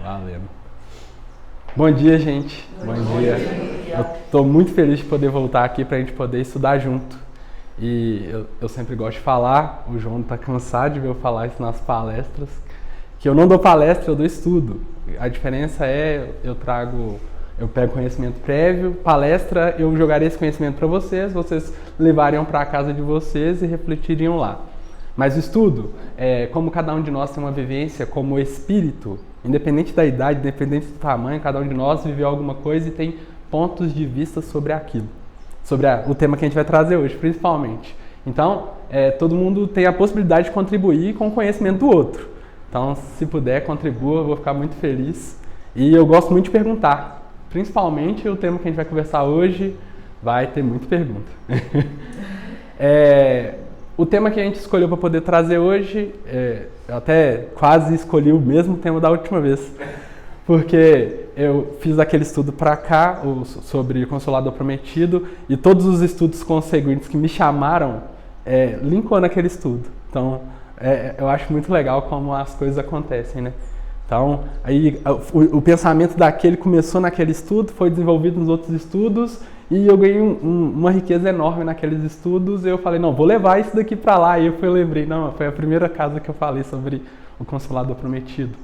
Valeu. Bom dia, gente. Bom dia. Eu estou muito feliz de poder voltar aqui para a gente poder estudar junto. E eu sempre gosto de falar, o João está cansado de ver eu falar isso nas palestras, que eu não dou palestra, eu dou estudo. A diferença é, eu pego conhecimento prévio, palestra, eu jogaria esse conhecimento para vocês levariam para a casa de vocês e refletiriam lá. Mas o estudo, como cada um de nós tem uma vivência como espírito, independente da idade, independente do tamanho, cada um de nós viveu alguma coisa e tem pontos de vista sobre aquilo. Sobre o tema que a gente vai trazer hoje, principalmente. Então, todo mundo tem a possibilidade de contribuir com o conhecimento do outro. Então, se puder, contribua, eu vou ficar muito feliz. E eu gosto muito de perguntar. Principalmente o tema que a gente vai conversar hoje vai ter muita pergunta. O tema que a gente escolheu para poder trazer hoje, eu até quase escolhi o mesmo tema da última vez, porque eu fiz aquele estudo para cá sobre o Consolador Prometido e todos os estudos conseguintes que me chamaram linkou naquele estudo. Então, eu acho muito legal como as coisas acontecem, né? Então, aí o pensamento daquele começou naquele estudo, foi desenvolvido nos outros estudos e eu ganhei uma riqueza enorme naqueles estudos e eu falei, não, vou levar isso daqui para lá. E eu lembrei, não, foi a primeira casa que eu falei sobre o Consolador Prometido.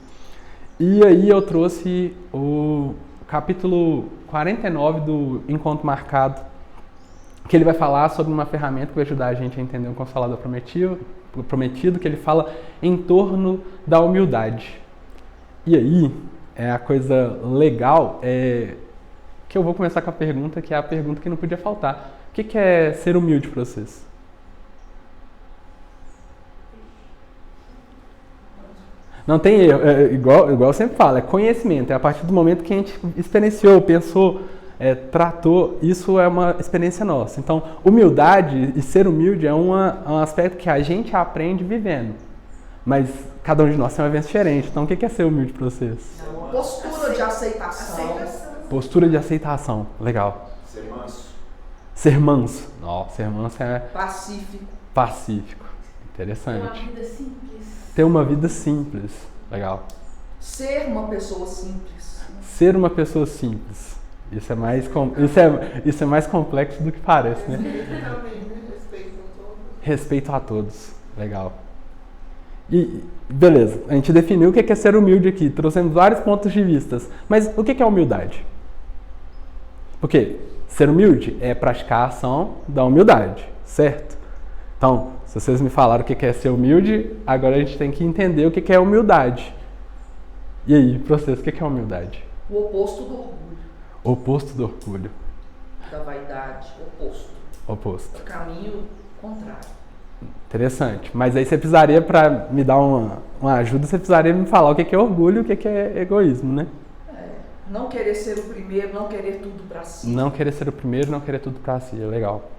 E aí eu trouxe o capítulo 49 do Encontro Marcado, que ele vai falar sobre uma ferramenta que vai ajudar a gente a entender o Consolador Prometido, que ele fala em torno da humildade. E aí, a coisa legal que eu vou começar com a pergunta, que é a pergunta que não podia faltar. O que é ser humilde para vocês? Não tem erro, igual eu sempre falo, é conhecimento. É a partir do momento que a gente experienciou, pensou, tratou, isso é uma experiência nossa. Então, humildade e ser humilde é um aspecto que a gente aprende vivendo. Mas cada um de nós tem uma vivência diferente. Então, o que é ser humilde para vocês? Postura de aceitação. Postura de aceitação. Legal. Ser manso. Ser manso. Não, ser manso é... Pacífico. Pacífico. Interessante. Ter uma vida simples. Ter uma vida simples. Legal. Ser uma pessoa simples. Ser uma pessoa simples. Isso é mais, isso é mais complexo do que parece, né? Respeito a todos. Legal. E, beleza, a gente definiu o que é ser humilde aqui, trouxemos vários pontos de vista. Mas o que é humildade? Porque ser humilde é praticar a ação da humildade, certo? Então, se vocês me falaram o que é ser humilde, agora a gente tem que entender o que é humildade. E aí, para vocês, o que é humildade? O oposto do orgulho. O oposto do orgulho. Da vaidade, oposto. Oposto. O caminho contrário. Interessante. Mas aí você precisaria, para me dar uma ajuda, você precisaria me falar o que é orgulho e o que é egoísmo, né? Não querer ser o primeiro, não querer tudo pra si. Não querer ser o primeiro, não querer tudo pra si. É legal.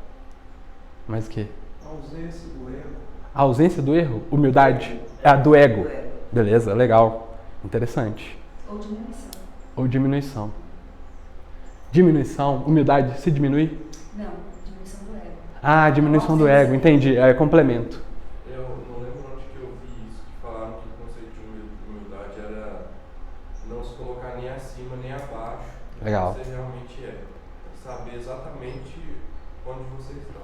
Mas o quê? Ausência do erro. A ausência do erro? Humildade? É a do ego. Beleza, legal. Interessante. Ou diminuição. Ou diminuição. Diminuição, humildade, se diminui? Não, diminuição do ego. Ah, diminuição do ego, entendi. É complemento. Eu não lembro onde que eu vi isso, que falaram que o conceito de humildade era não se colocar nem acima nem abaixo do Legal. que você realmente é. Saber exatamente onde você está.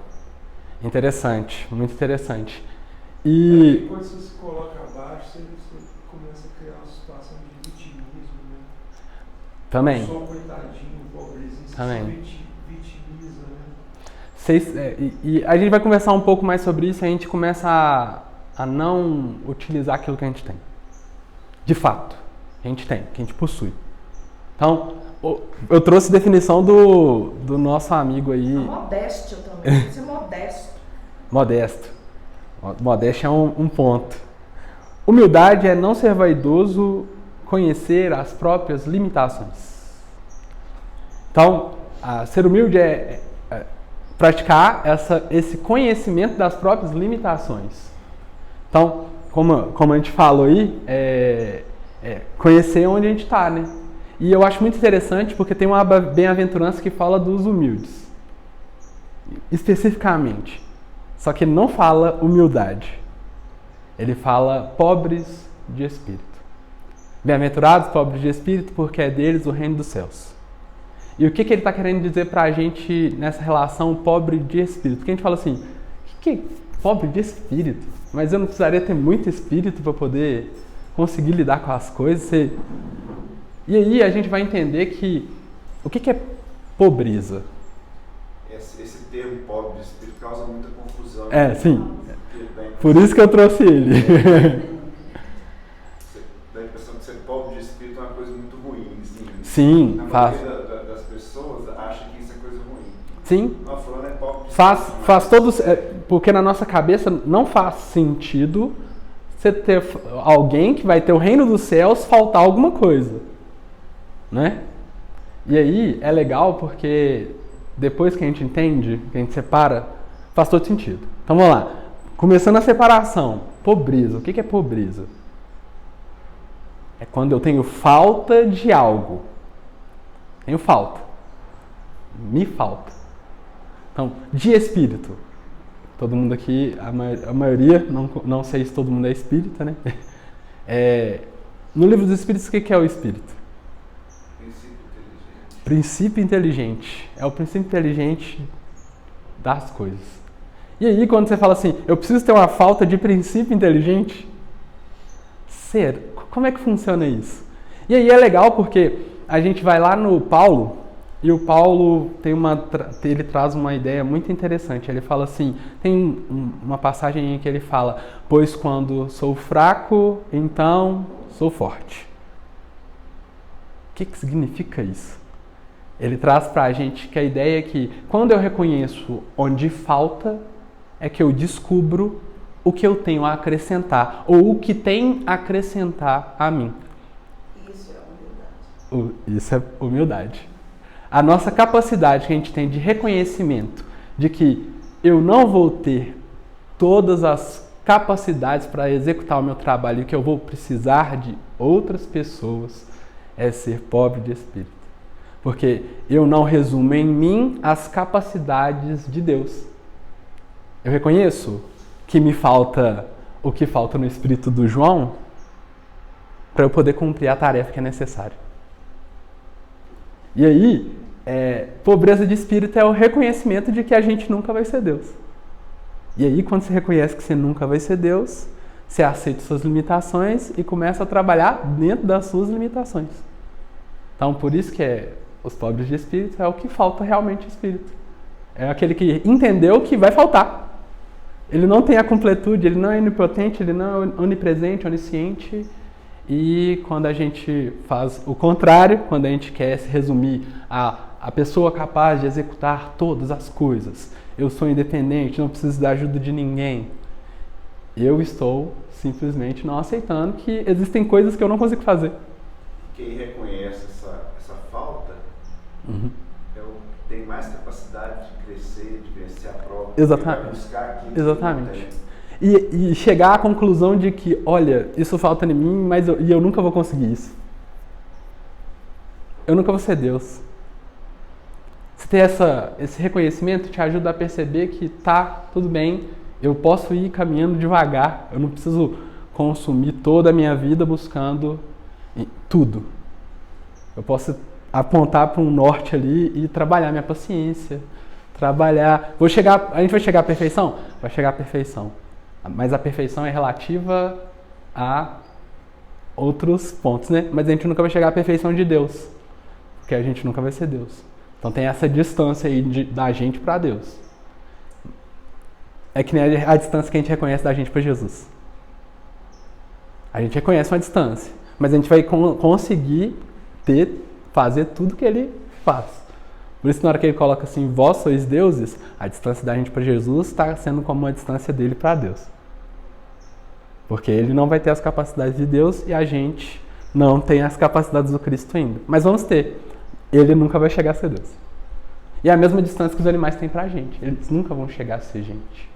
Interessante, muito interessante. E Quando você se coloca abaixo, você começa a criar uma situação de vitimismo, né? também. Eu sou um coitadinho, um pobrezinho, você Também. se vitimiza, né? E a gente vai conversar um pouco mais sobre isso, a gente começa a não utilizar aquilo que a gente tem. De fato, que a gente tem, que a gente possui. Então, eu trouxe definição do nosso amigo aí. A modéstia também, tem que ser modesto. Modesto. Modéstia é um ponto. Humildade é não ser vaidoso, conhecer as próprias limitações. Então, ser humilde é praticar esse conhecimento das próprias limitações. Então, como a gente falou aí, conhecer onde a gente está, né? E eu acho muito interessante porque tem uma bem-aventurança que fala dos humildes, especificamente. Só que ele não fala humildade. Ele fala pobres de espírito. Bem-aventurados, pobres de espírito, porque é deles o reino dos céus. E o que ele está querendo dizer para a gente nessa relação pobre de espírito? Porque a gente fala assim, o que é pobre de espírito? Mas eu não precisaria ter muito espírito para poder conseguir lidar com as coisas? E aí a gente vai entender que o que é pobreza? Esse termo pobre de espírito causa muita confusão. Sim. Por isso que eu trouxe ele. Dá a impressão que ser pobre de espírito é uma coisa muito ruim. Assim. Sim, Na faz. maioria das pessoas acha que isso é coisa ruim. Sim. Não, fulano é pobre de Faz espírito. todos. Porque na nossa cabeça não faz sentido você ter alguém que vai ter o reino dos céus faltar alguma coisa. Né? E aí é legal porque depois que a gente entende, que a gente separa, faz todo sentido. Então vamos lá. Começando a separação. Pobreza. O que é pobreza? É quando eu tenho falta de algo. Tenho falta. Me falta. Então, de espírito. Todo mundo aqui, a maioria, não sei se todo mundo é espírita, né? No livro dos espíritos, o que é o espírito? Princípio inteligente. É o princípio inteligente das coisas. E aí, quando você fala assim, eu preciso ter uma falta de princípio inteligente, como é que funciona isso? E aí é legal porque a gente vai lá no Paulo, e o Paulo ele traz uma ideia muito interessante. Ele fala assim, tem uma passagem em que ele fala, pois quando sou fraco, então sou forte. O que significa isso? Ele traz para a gente que a ideia é que quando eu reconheço onde falta, é que eu descubro o que eu tenho a acrescentar, ou o que tem a acrescentar a mim. Isso é humildade. Isso é humildade. A nossa capacidade que a gente tem de reconhecimento de que eu não vou ter todas as capacidades para executar o meu trabalho e que eu vou precisar de outras pessoas é ser pobre de espírito. Porque eu não resumo em mim as capacidades de Deus. Eu reconheço que me falta o que falta no espírito do João para eu poder cumprir a tarefa que é necessária. E aí, pobreza de espírito é o reconhecimento de que a gente nunca vai ser Deus. E aí, quando você reconhece que você nunca vai ser Deus, você aceita suas limitações e começa a trabalhar dentro das suas limitações. Então, por isso que os pobres de espírito é o que falta realmente espírito. É aquele que entendeu que vai faltar. Ele não tem a completude, ele não é onipotente, ele não é onipresente, onisciente. E quando a gente faz o contrário, quando a gente quer se resumir a pessoa capaz de executar todas as coisas, eu sou independente, não preciso da ajuda de ninguém, eu estou simplesmente não aceitando que existem coisas que eu não consigo fazer. Quem reconhece essa falta tem mais capacidade de crescer, de vencer a prova. Exatamente. Vai buscar aquilo. Exatamente. E chegar à conclusão de que, olha, isso falta em mim, mas eu nunca vou conseguir isso. Eu nunca vou ser Deus. Você ter esse reconhecimento te ajuda a perceber que tá tudo bem, eu posso ir caminhando devagar, eu não preciso consumir toda a minha vida buscando tudo. Eu posso apontar para um norte ali e trabalhar minha paciência, a gente vai chegar à perfeição? Vai chegar à perfeição. Mas a perfeição é relativa a outros pontos, né? Mas a gente nunca vai chegar à perfeição de Deus, porque a gente nunca vai ser Deus. Então tem essa distância aí da gente para Deus. É que nem a distância que a gente reconhece da gente para Jesus. A gente reconhece uma distância, mas a gente vai conseguir fazer tudo que ele faz. Por isso, na hora que ele coloca assim, vós sois deuses, a distância da gente para Jesus está sendo como uma distância dele para Deus. Porque ele não vai ter as capacidades de Deus e a gente não tem as capacidades do Cristo ainda. Mas vamos ter. Ele nunca vai chegar a ser Deus. E é a mesma distância que os animais têm para a gente. Eles nunca vão chegar a ser gente.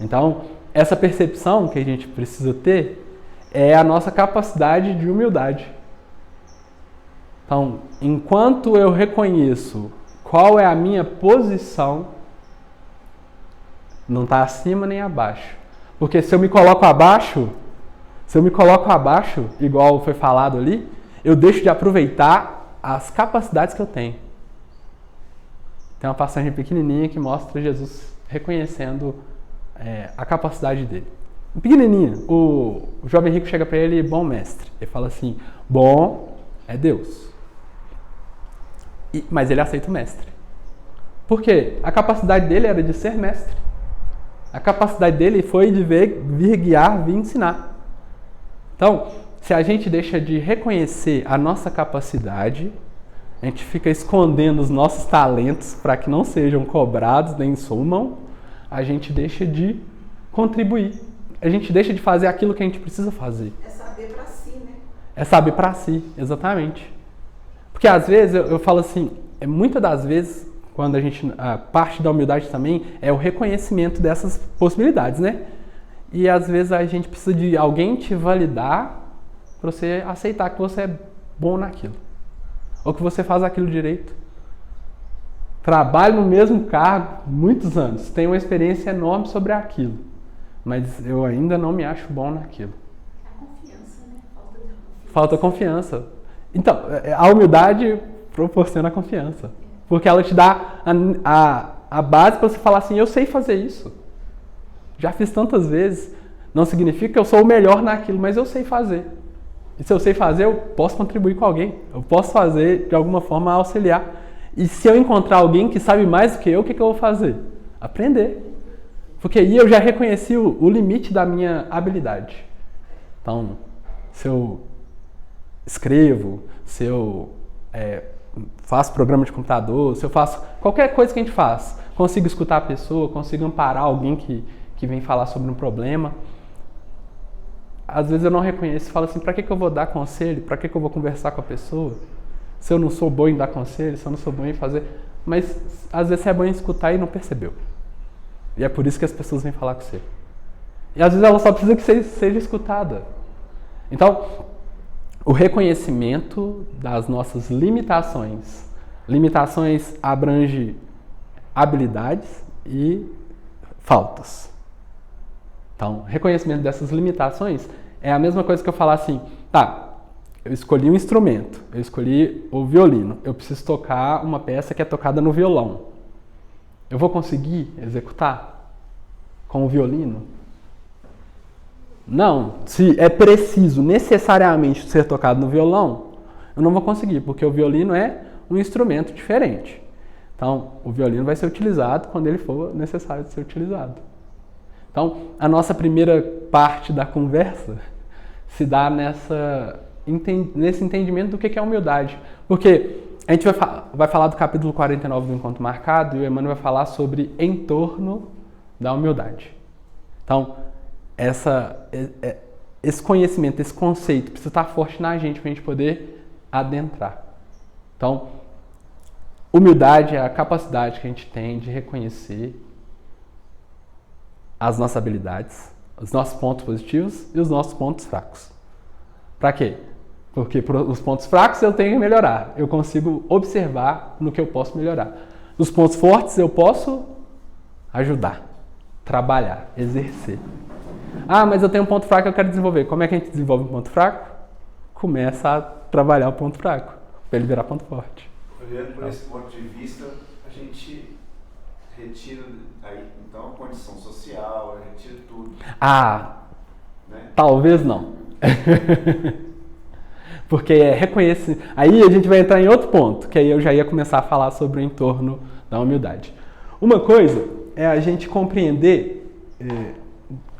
Então, essa percepção que a gente precisa ter é a nossa capacidade de humildade. Então, enquanto eu reconheço qual é a minha posição, não está acima nem abaixo. Porque se eu me coloco abaixo, Se eu me coloco abaixo, igual foi falado ali, eu deixo de aproveitar as capacidades que eu tenho. Tem uma passagem pequenininha que mostra Jesus reconhecendo a capacidade dele. Pequenininha, o jovem rico chega para ele, bom mestre. Ele fala assim, bom é Deus. Mas ele aceita o mestre. Por quê? A capacidade dele era de ser mestre. A capacidade dele foi de vir guiar, vir ensinar. Então, se a gente deixa de reconhecer a nossa capacidade, a gente fica escondendo os nossos talentos para que não sejam cobrados nem sumam, a gente deixa de contribuir. A gente deixa de fazer aquilo que a gente precisa fazer. É saber para si, né? É saber para si, exatamente. Porque às vezes eu falo assim, muitas das vezes, quando a parte da humildade também é o reconhecimento dessas possibilidades, né? E às vezes a gente precisa de alguém te validar para você aceitar que você é bom naquilo. Ou que você faz aquilo direito. Trabalho no mesmo cargo muitos anos, tenho uma experiência enorme sobre aquilo, mas eu ainda não me acho bom naquilo. A confiança, né? Falta confiança. Então, a humildade proporciona a confiança. Porque ela te dá a base para você falar assim, eu sei fazer isso. Já fiz tantas vezes. Não significa que eu sou o melhor naquilo, mas eu sei fazer. E se eu sei fazer, eu posso contribuir com alguém. Eu posso fazer, de alguma forma, auxiliar. E se eu encontrar alguém que sabe mais do que eu, o que eu vou fazer? Aprender. Porque aí eu já reconheci o limite da minha habilidade. Então, se eu escrevo, se eu faço programa de computador, se eu faço qualquer coisa que a gente faz, consigo escutar a pessoa, consigo amparar alguém que vem falar sobre um problema. Às vezes eu não reconheço e falo assim, para que eu vou dar conselho? Para que eu vou conversar com a pessoa? Se eu não sou bom em dar conselho, se eu não sou bom em fazer... Mas às vezes você é bom em escutar e não percebeu. E é por isso que as pessoas vêm falar com você. E às vezes ela só precisa que você seja escutada. Então, o reconhecimento das nossas limitações. Limitações abrange habilidades e faltas. Então, reconhecimento dessas limitações é a mesma coisa que eu falar assim, tá, eu escolhi um instrumento, eu escolhi o violino, eu preciso tocar uma peça que é tocada no violão. Eu vou conseguir executar com o violino? Não. Se é preciso necessariamente ser tocado no violão, eu não vou conseguir, porque o violino é um instrumento diferente. Então, o violino vai ser utilizado quando ele for necessário de ser utilizado. Então, a nossa primeira parte da conversa se dá nesse entendimento do que é humildade. Porque a gente vai falar do capítulo 49 do Encontro Marcado e o Emmanuel vai falar sobre em torno da humildade. Então, esse conhecimento, esse conceito precisa estar forte na gente para a gente poder adentrar. Então, humildade é a capacidade que a gente tem de reconhecer as nossas habilidades, os nossos pontos positivos e os nossos pontos fracos. Para quê? Porque os pontos fracos eu tenho que melhorar. Eu consigo observar no que eu posso melhorar. Os pontos fortes eu posso ajudar, trabalhar, exercer. Ah, mas eu tenho um ponto fraco que eu quero desenvolver. Como é que a gente desenvolve um ponto fraco? Começa a trabalhar o ponto fraco, para ele virar ponto forte. Olhando por esse ponto de vista, a gente retira aí, então, a condição social, retira tudo. Ah, Né? talvez não. Porque reconhecer. Aí a gente vai entrar em outro ponto, que aí eu já ia começar a falar sobre o entorno da humildade. Uma coisa é a gente compreender.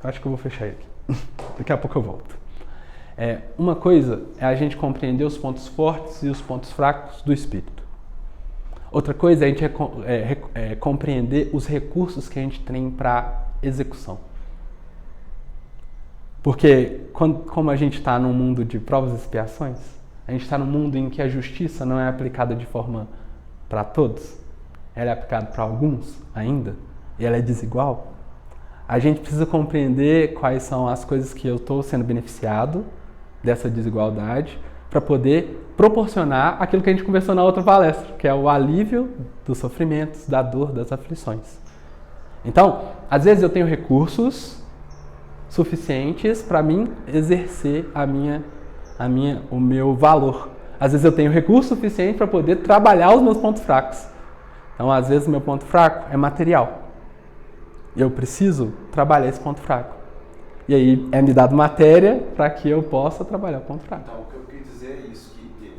Acho que eu vou fechar ele aqui. Daqui a pouco eu volto. Uma coisa é a gente compreender os pontos fortes e os pontos fracos do espírito. Outra coisa é a gente compreender os recursos que a gente tem para execução. Porque como a gente está num mundo de provas e expiações, a gente está num mundo em que a justiça não é aplicada de forma para todos, ela é aplicada para alguns ainda, e ela é desigual. A gente precisa compreender quais são as coisas que eu estou sendo beneficiado dessa desigualdade para poder proporcionar aquilo que a gente conversou na outra palestra, que é o alívio dos sofrimentos, da dor, das aflições. Então, às vezes eu tenho recursos suficientes para mim exercer o meu valor. Às vezes eu tenho recurso suficiente para poder trabalhar os meus pontos fracos. Então, às vezes, o meu ponto fraco é material. Eu preciso trabalhar esse ponto fraco. E aí é me dado matéria para que eu possa trabalhar o ponto fraco. Então, o que eu quis dizer é isso, que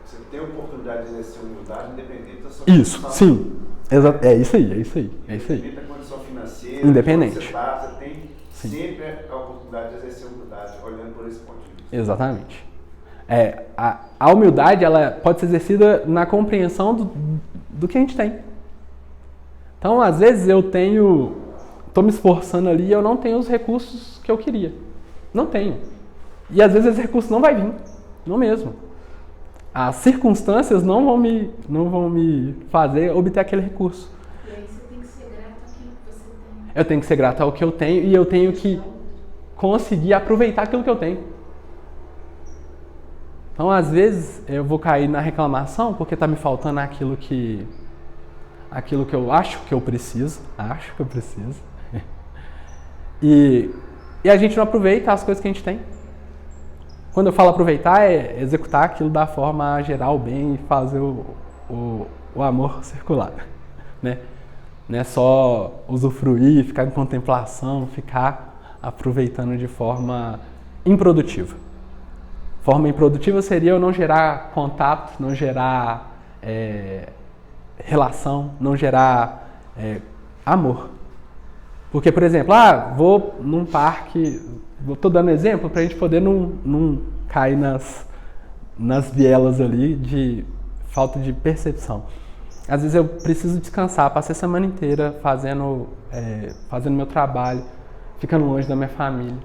você tem a oportunidade de exercer humildade independente da sua Isso, condição. sim. É isso aí. Independente da condição financeira, Independente. de onde você tem sempre a oportunidade de exercer humildade, olhando por esse ponto de vista. Exatamente. A humildade ela pode ser exercida na compreensão do que a gente tem. Então, às vezes eu estou me esforçando ali e eu não tenho os recursos que eu queria. Não tenho. E às vezes esse recurso não vai vir. Não mesmo. As circunstâncias não vão me fazer obter aquele recurso. E aí você tem que ser grato àquilo que você tem. Eu tenho que ser grato ao que eu tenho e eu tenho que conseguir aproveitar aquilo que eu tenho. Então, às vezes, eu vou cair na reclamação porque está me faltando aquilo que eu acho que eu preciso. E a gente não aproveita as coisas que a gente tem. Quando eu falo aproveitar, é executar aquilo da forma a gerar o bem e fazer o amor circular. Né? Não é só usufruir, ficar em contemplação, ficar aproveitando de forma improdutiva. Forma improdutiva seria eu não gerar contato, não gerar relação, não gerar amor. Porque, por exemplo, vou num parque, estou dando exemplo para a gente poder não cair nas vielas ali de falta de percepção. Às vezes eu preciso descansar, passei a semana inteira fazendo meu trabalho, ficando longe da minha família.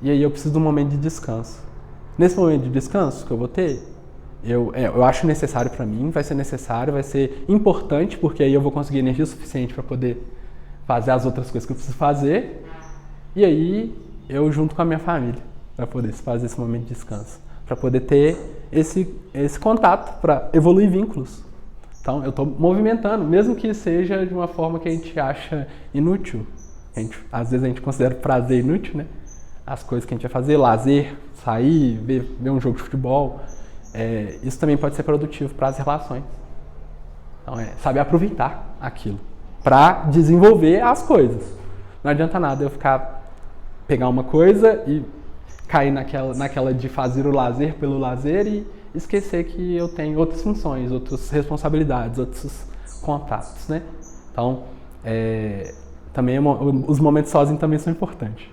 E aí eu preciso de um momento de descanso. Nesse momento de descanso que eu vou ter, eu acho necessário para mim, vai ser necessário, vai ser importante, porque aí eu vou conseguir energia suficiente para poder fazer as outras coisas que eu preciso fazer. E aí eu junto com a minha família, para poder fazer esse momento de descanso, para poder ter esse contato, para evoluir vínculos. Então eu estou movimentando, mesmo que seja de uma forma que a gente acha inútil. Às vezes a gente considera prazer inútil, né? As coisas que a gente vai fazer, lazer, sair, ver um jogo de futebol, isso também pode ser produtivo para as relações. Então, saber aproveitar aquilo para desenvolver as coisas. Não adianta nada eu pegar uma coisa e cair naquela de fazer o lazer pelo lazer e esquecer que eu tenho outras funções, outras responsabilidades, outros contatos, né? Então, também os momentos sozinhos também são importantes.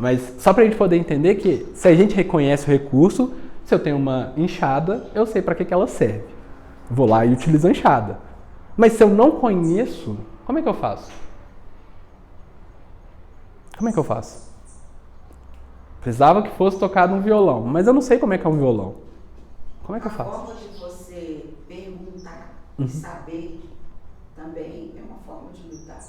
Mas só para a gente poder entender que se a gente reconhece o recurso, se eu tenho uma enxada, eu sei para que ela serve. Vou lá e utilizo a enxada. Mas se eu não conheço, como é que eu faço? Precisava que fosse tocado um violão, mas eu não sei como é que é um violão. Como é que eu faço? A forma de você perguntar e saber também é uma forma de humildade.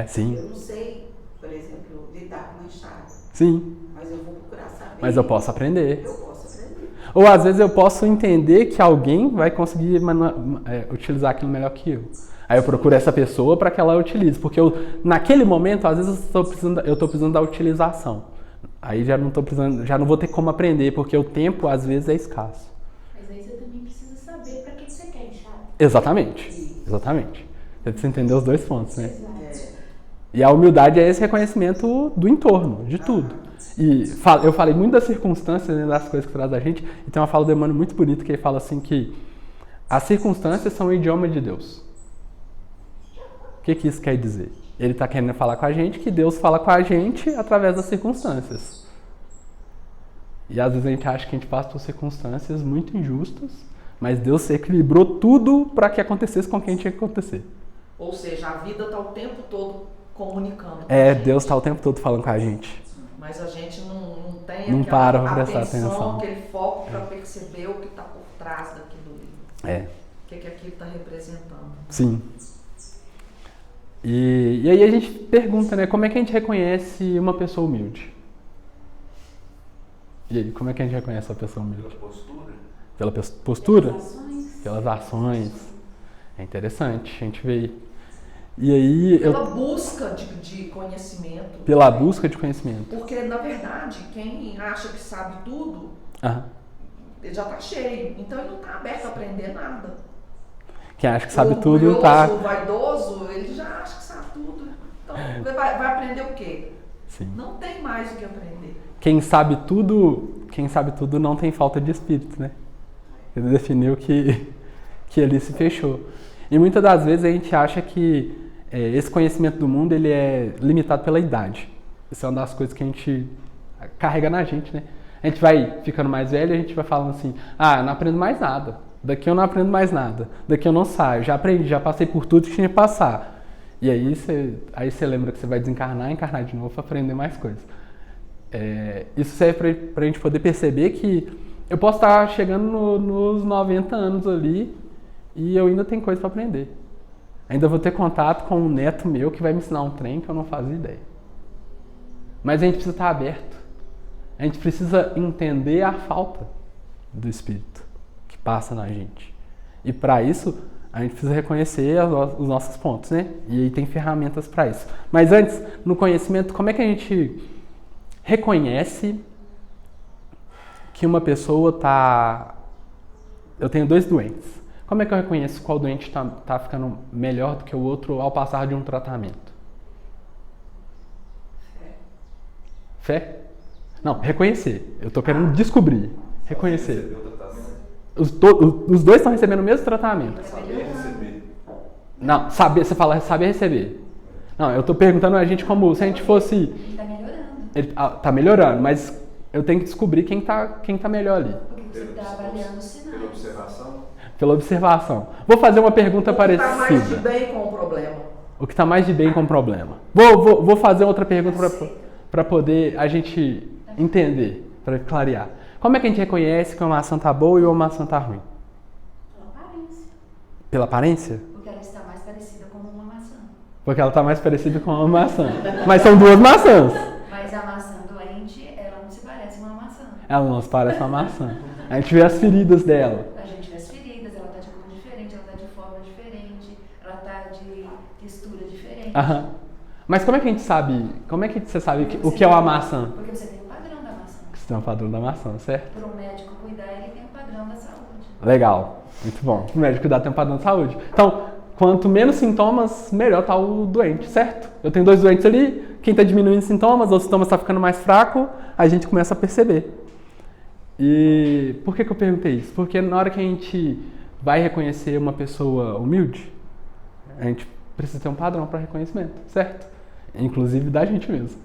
Sim. Eu não sei, por exemplo, lidar com uma enxada. Sim. Mas eu vou procurar saber. Mas eu posso aprender. Eu posso aprender. Ou às vezes eu posso entender que alguém vai conseguir utilizar aquilo melhor que eu. Aí eu procuro essa pessoa para que ela utilize. Porque naquele momento, às vezes eu estou precisando da utilização. Aí já não vou ter como aprender, porque o tempo às vezes é escasso. Mas aí você também precisa saber para que você quer enxada. Exatamente. Você precisa entender os dois pontos, né? Exato. E a humildade é esse reconhecimento do entorno, de tudo. E eu falei muito das circunstâncias, né, das coisas que traz a gente, e tem uma fala do Emmanuel muito bonita que ele fala assim que as circunstâncias são o idioma de Deus. O que isso quer dizer? Ele está querendo falar com a gente que Deus fala com a gente através das circunstâncias. E às vezes a gente acha que a gente passa por circunstâncias muito injustas, mas Deus equilibrou tudo para que acontecesse com quem tinha que acontecer. Ou seja, a vida está o tempo todo comunicando com a gente. Deus está o tempo todo falando com a gente. Mas a gente não tem Não aquela para pra prestar atenção. aquele foco para perceber o que está por trás daquilo ali. O que aquilo está representando. Sim. E aí a gente pergunta, né, como é que a gente reconhece uma pessoa humilde? E aí, como é que a gente reconhece uma pessoa humilde? Pela postura. Pela postura? Ações. Pelas ações. É interessante a gente ver. E aí Pela busca de conhecimento. pela busca de conhecimento. Porque, na verdade, quem acha que sabe tudo, Aham. ele já está cheio. Então ele não está aberto a aprender nada. Quem acha que sabe O tudo orgulhoso, tá. o vaidoso, ele já acha que sabe tudo. Então vai aprender o quê? Sim. Não tem mais o que aprender. Quem sabe tudo não tem falta de espírito, né? Ele definiu que ali se fechou. E muitas das vezes a gente acha que esse conhecimento do mundo ele é limitado pela idade. Isso é uma das coisas que a gente carrega na gente, né? A gente vai ficando mais velho e a gente vai falando assim, eu não aprendo mais nada. Daqui eu não aprendo mais nada. Daqui eu não saio. Já aprendi, já passei por tudo que tinha que passar. E aí você lembra que você vai desencarnar, encarnar de novo para aprender mais coisas. Isso serve para a gente poder perceber que eu posso estar chegando nos 90 anos ali e eu ainda tenho coisa para aprender. Ainda vou ter contato com um neto meu que vai me ensinar um trem que eu não fazia ideia. Mas a gente precisa estar aberto. A gente precisa entender a falta do Espírito que passa na gente. E para isso, a gente precisa reconhecer os nossos pontos, né? E aí tem ferramentas para isso. Mas antes, no conhecimento, como é que a gente reconhece que uma pessoa tá... Eu tenho 2 doentes. Como é que eu reconheço qual doente tá ficando melhor do que o outro ao passar de um tratamento? Fé? Não, reconhecer. Eu tô querendo descobrir. Reconhecer. Os 2 estão recebendo o mesmo tratamento. Saber receber. Não, você fala saber receber. Não, eu tô perguntando a gente como se a gente fosse... Ele tá melhorando. Ele tá melhorando, mas eu tenho que descobrir quem tá melhor ali. Porque você tá avaliando os sinais. Pela observação? Pela observação. Vou fazer uma pergunta parecida. O que está mais de bem com o problema? O que está mais de bem com o problema. Vou fazer outra pergunta para poder a gente entender, para clarear. Como é que a gente reconhece que uma maçã tá boa e uma maçã tá ruim? Pela aparência. Pela aparência? Porque ela está mais parecida com uma maçã. Porque ela está mais parecida com uma maçã. Mas são 2 maçãs. Mas a maçã doente, ela não se parece com uma maçã. Ela não se parece uma maçã. A gente vê as feridas dela. A gente vê as feridas, ela tá de cor diferente, ela tá de forma diferente, ela tá de textura diferente. Aham. Mas como é que a gente sabe? Como é que você sabe o que é uma maçã? Porque você tem um padrão da maçã. Você tem um padrão da maçã, certo? Para o médico cuidar, ele tem um padrão da saúde. Legal. Muito bom. O médico cuidar tem um padrão de saúde. Então, quanto menos sintomas, melhor tá o doente, certo? Eu tenho 2 doentes ali, quem está diminuindo sintomas, os sintomas estão ficando mais fraco, a gente começa a perceber. E por que eu perguntei isso? Porque na hora que a gente vai reconhecer uma pessoa humilde, a gente precisa ter um padrão para reconhecimento, certo? Inclusive da gente mesmo.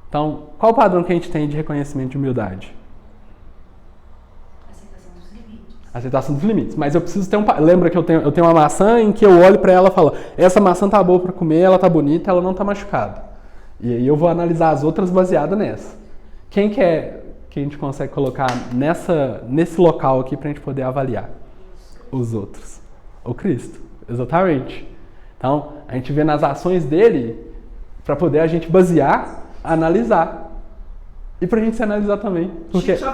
Então, qual o padrão que a gente tem de reconhecimento de humildade? Aceitação dos limites. Aceitação dos limites. Mas eu preciso ter um... Lembra que eu tenho uma maçã em que eu olho para ela e falo, essa maçã tá boa para comer, ela tá bonita, ela não tá machucada. E aí eu vou analisar as outras baseadas nessa. Quem que é que a gente consegue colocar nesse local aqui para a gente poder avaliar os outros? O Cristo, exatamente. Então, a gente vê nas ações dele para poder a gente basear, analisar. E para a gente se analisar também. Porque Chico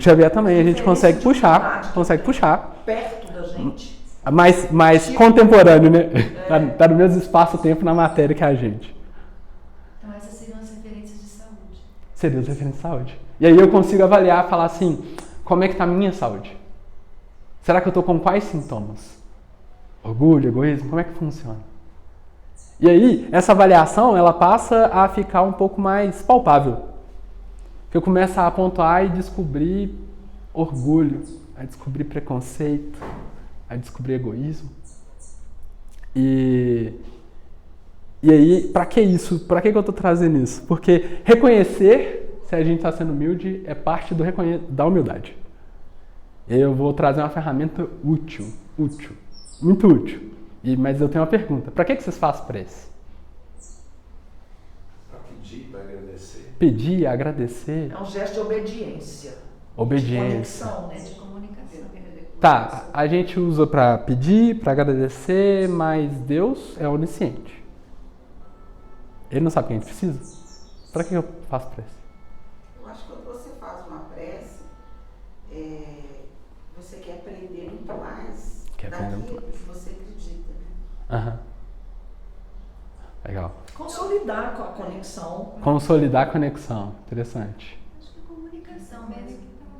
Xavier também. A gente consegue puxar. Perto da gente. Mais contemporâneo, né? Tá no mesmo espaço-tempo na matéria que a gente. Então essas seriam as referências de saúde. Seriam as referências de saúde. E aí eu consigo avaliar, falar assim, como é que tá a minha saúde? Será que eu tô com quais sintomas? Orgulho, egoísmo, como é que funciona? E aí, essa avaliação, ela passa a ficar um pouco mais palpável. Que eu começo a pontuar e descobrir orgulho, a descobrir preconceito, a descobrir egoísmo. E aí, para que isso? Para que eu estou trazendo isso? Porque reconhecer se a gente está sendo humilde é parte da humildade. Eu vou trazer uma ferramenta útil, muito útil. Mas eu tenho uma pergunta. Para que vocês fazem prece? Para pedir, para agradecer. Pedir, agradecer. É um gesto de obediência. Obediência. De conexão, né? De comunicação. Tá, a gente usa para pedir, para agradecer, mas Deus é onisciente. Ele não sabe o que a gente precisa. Para que eu faço prece? Eu acho que quando você faz uma prece, você quer aprender muito mais daquilo que você acredita. Né? Aham. Legal. Consolidar com a conexão. Consolidar a conexão. Interessante. Acho que é comunicação mesmo.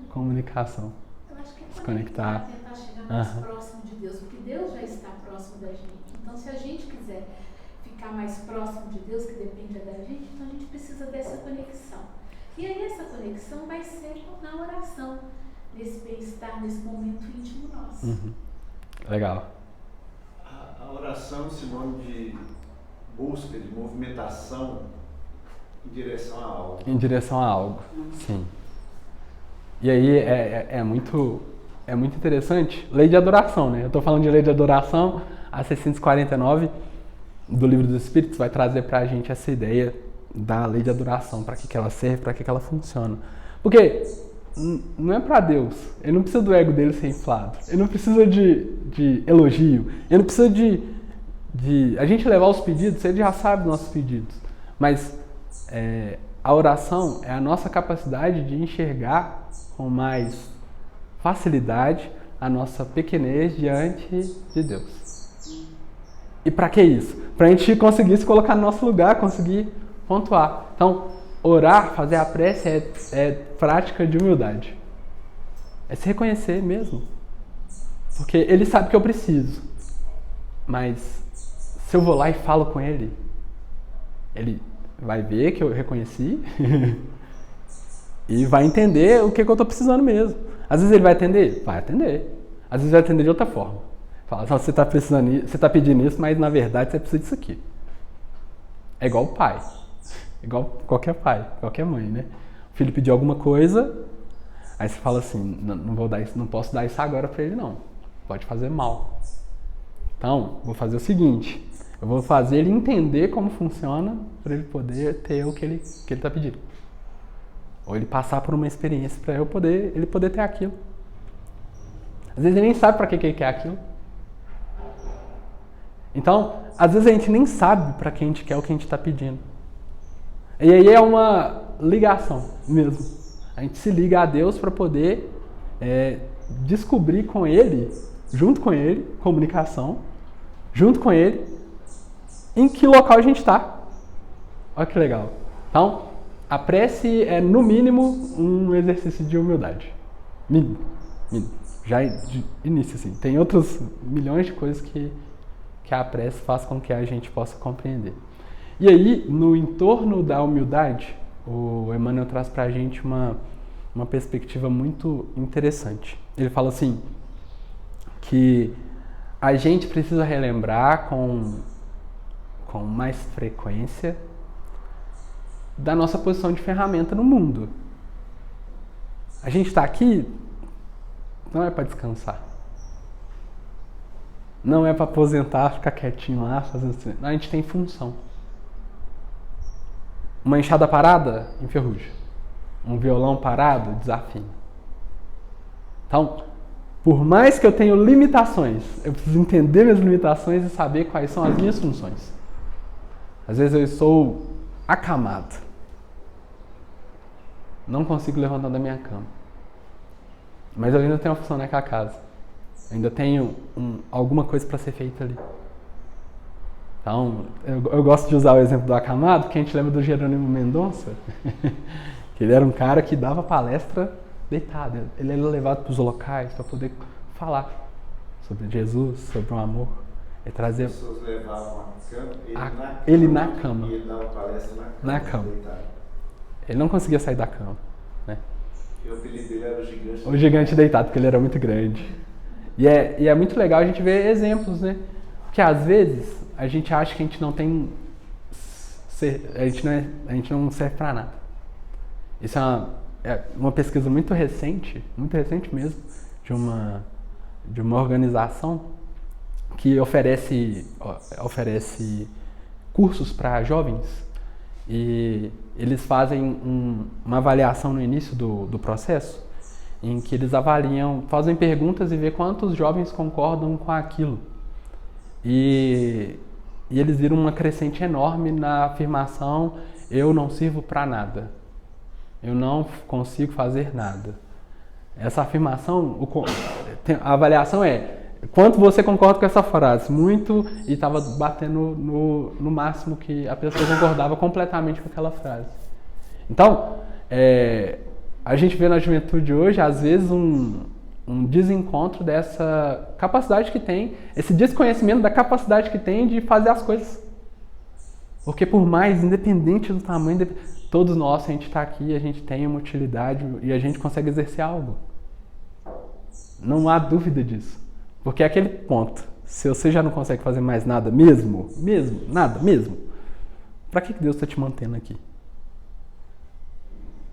Comunicação. Eu acho que é Se conectar. tentar chegar mais Aham. próximo de Deus, porque Deus já está próximo da gente. Então, se a gente quiser ficar mais próximo de Deus, que depende da gente, então a gente precisa dessa conexão. E aí essa conexão vai ser na oração, nesse bem-estar, nesse momento íntimo nosso. Uhum. Legal. A oração é um sinônimo de busca, de movimentação em direção a algo. Em direção a algo, sim. E aí é muito interessante. Lei de adoração, né? Eu estou falando de lei de adoração, a 649 do Livro dos Espíritos vai trazer para a gente essa ideia da lei de adoração, para que ela serve, para que ela funciona. Porque não é para Deus, ele não precisa do ego dele ser inflado, ele não precisa de elogio, ele não precisa de a gente levar os pedidos, ele já sabe dos nossos pedidos, mas a oração é a nossa capacidade de enxergar com mais facilidade a nossa pequenez diante de Deus. E para que isso? Para a gente conseguir se colocar no nosso lugar, conseguir pontuar. Então, orar, fazer a prece é prática de humildade. É se reconhecer mesmo. Porque ele sabe que eu preciso. Mas se eu vou lá e falo com ele, ele vai ver que eu reconheci e vai entender o que eu estou precisando mesmo. Às vezes ele vai atender? Vai atender. Às vezes vai atender de outra forma. Fala, você está precisando, você está pedindo isso, mas na verdade você precisa disso aqui. É igual o pai. Igual qualquer pai, qualquer mãe, né? O filho pediu alguma coisa, aí você fala assim, não vou dar isso, não posso dar isso agora para ele não. Pode fazer mal. Então, vou fazer o seguinte, eu vou fazer ele entender como funciona para ele poder ter o que ele está pedindo. Ou ele passar por uma experiência para ele poder ter aquilo. Às vezes ele nem sabe para que ele quer aquilo. Então, às vezes a gente nem sabe para que a gente quer o que a gente está pedindo. E aí é uma ligação mesmo. A gente se liga a Deus para poder descobrir com Ele, junto com Ele, comunicação, junto com Ele, em que local a gente está. Olha que legal. Então, a prece é, no mínimo, um exercício de humildade. Mínimo. Já de início, assim. Tem outros milhões de coisas que a prece faz com que a gente possa compreender. E aí, no entorno da humildade, o Emmanuel traz para a gente uma perspectiva muito interessante. Ele fala assim, que a gente precisa relembrar com mais frequência da nossa posição de ferramenta no mundo. A gente está aqui, não é para descansar. Não é para aposentar, ficar quietinho lá, fazendo assim. Não, a gente tem função. Uma enxada parada, enferruja. Um violão parado, desafina. Então, por mais que eu tenha limitações, eu preciso entender minhas limitações e saber quais são as minhas funções. Às vezes eu estou acamado. Não consigo levantar da minha cama. Mas eu ainda tenho uma função naquela casa. Eu ainda tenho alguma coisa para ser feita ali. Então, eu gosto de usar o exemplo do acamado, porque a gente lembra do Jerônimo Mendonça, que ele era um cara que dava palestra deitado. Ele era levado para os locais para poder falar sobre Jesus, sobre o amor. Ele trazia... As pessoas levavam a cama, ele na cama. E ele dava palestra na cama. Deitado. Ele não conseguia sair da cama. Né? E o apelido dele era o gigante. O gigante deitado, porque ele era muito grande. E é muito legal a gente ver exemplos, né? Porque às vezes a gente acha que a gente não tem... A gente não serve para nada. Isso é uma pesquisa muito recente mesmo, de uma organização que oferece cursos para jovens e eles fazem uma avaliação no início do processo em que eles avaliam, fazem perguntas e vê quantos jovens concordam com aquilo. E eles viram uma crescente enorme na afirmação: eu não sirvo para nada, eu não consigo fazer nada. Essa afirmação, a avaliação é: Quanto você concorda com essa frase? Muito, e estava batendo no máximo que a pessoa concordava completamente com aquela frase. Então, a gente vê na juventude hoje, às vezes, um desencontro dessa capacidade que tem, esse desconhecimento da capacidade que tem de fazer as coisas. Porque por mais, independente do tamanho, todos nós, a gente está aqui, a gente tem uma utilidade e a gente consegue exercer algo. Não há dúvida disso. Porque é aquele ponto, se você já não consegue fazer mais nada mesmo, para que Deus está te mantendo aqui?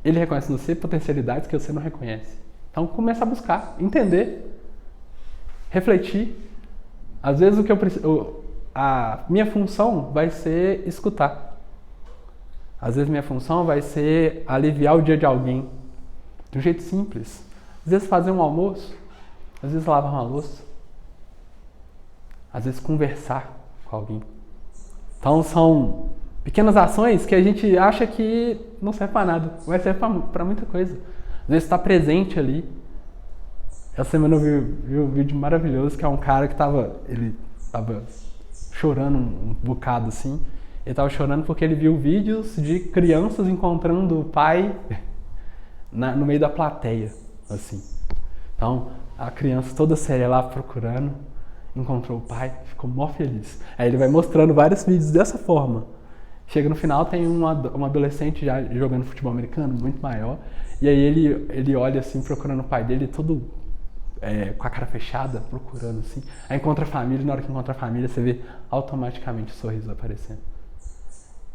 Ele reconhece em você potencialidades que você não reconhece. Então começa a buscar, entender, refletir. Às vezes a minha função vai ser escutar. Às vezes minha função vai ser aliviar o dia de alguém. De um jeito simples. Às vezes fazer um almoço, às vezes lavar uma louça. Às vezes conversar com alguém. Então são pequenas ações que a gente acha que não serve para nada, mas serve para muita coisa. Às vezes está presente ali. Essa semana eu vi um vídeo maravilhoso que é um cara que ele estava chorando um bocado assim. Ele estava chorando porque ele viu vídeos de crianças encontrando o pai no meio da plateia, assim. Então a criança toda séria lá procurando, encontrou o pai, ficou mó feliz. Aí ele vai mostrando vários vídeos dessa forma. Chega no final, tem um adolescente já jogando futebol americano, muito maior, e aí ele olha assim, procurando o pai dele, todo com a cara fechada, procurando assim. Aí encontra a família, e na hora que encontra a família, você vê automaticamente o sorriso aparecendo.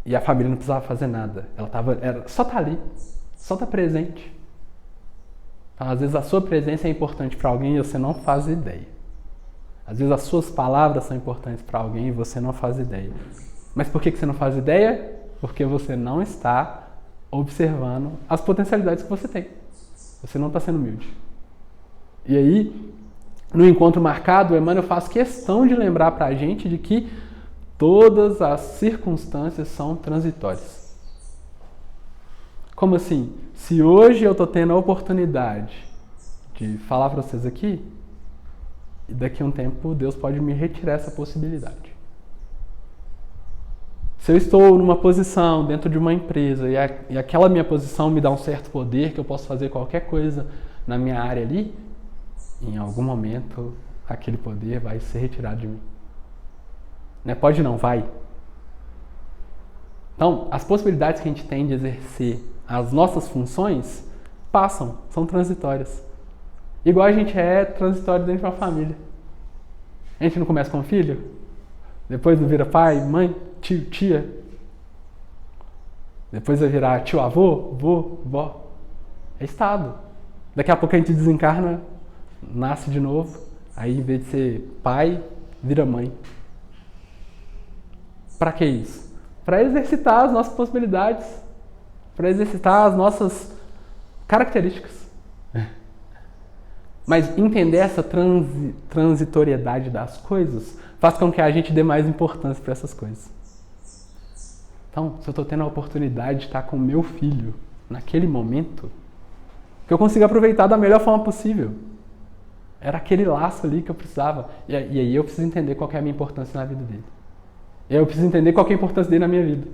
E a família não precisava fazer nada. Só tá ali, só tá presente. Então, às vezes a sua presença é importante para alguém e você não faz ideia. Às vezes as suas palavras são importantes para alguém e você não faz ideia. Mas por que você não faz ideia? Porque você não está observando as potencialidades que você tem. Você não está sendo humilde. E aí, no encontro marcado, o Emmanuel faz questão de lembrar para a gente de que todas as circunstâncias são transitórias. Como assim? Se hoje eu estou tendo a oportunidade de falar para vocês aqui, e daqui a um tempo Deus pode me retirar essa possibilidade. Se eu estou numa posição dentro de uma empresa e aquela minha posição me dá um certo poder, que eu posso fazer qualquer coisa na minha área ali, em algum momento aquele poder vai ser retirado de mim. Não é pode não, vai. Então, as possibilidades que a gente tem de exercer as nossas funções passam, são transitórias. Igual a gente é transitório dentro de uma família. A gente não começa com filho, depois não vira pai, mãe, tio, tia. Depois vai virar tio, avô, vô, vó. É estado. Daqui a pouco a gente desencarna, nasce de novo. Aí em vez de ser pai, vira mãe. Para que isso? Para exercitar as nossas possibilidades. Para exercitar as nossas características. Mas entender essa transitoriedade das coisas faz com que a gente dê mais importância para essas coisas. Então, se eu estou tendo a oportunidade de estar com o meu filho naquele momento, que eu consiga aproveitar da melhor forma possível. Era aquele laço ali que eu precisava. E aí eu preciso entender qual que é a minha importância na vida dele. E aí eu preciso entender qual que é a importância dele na minha vida.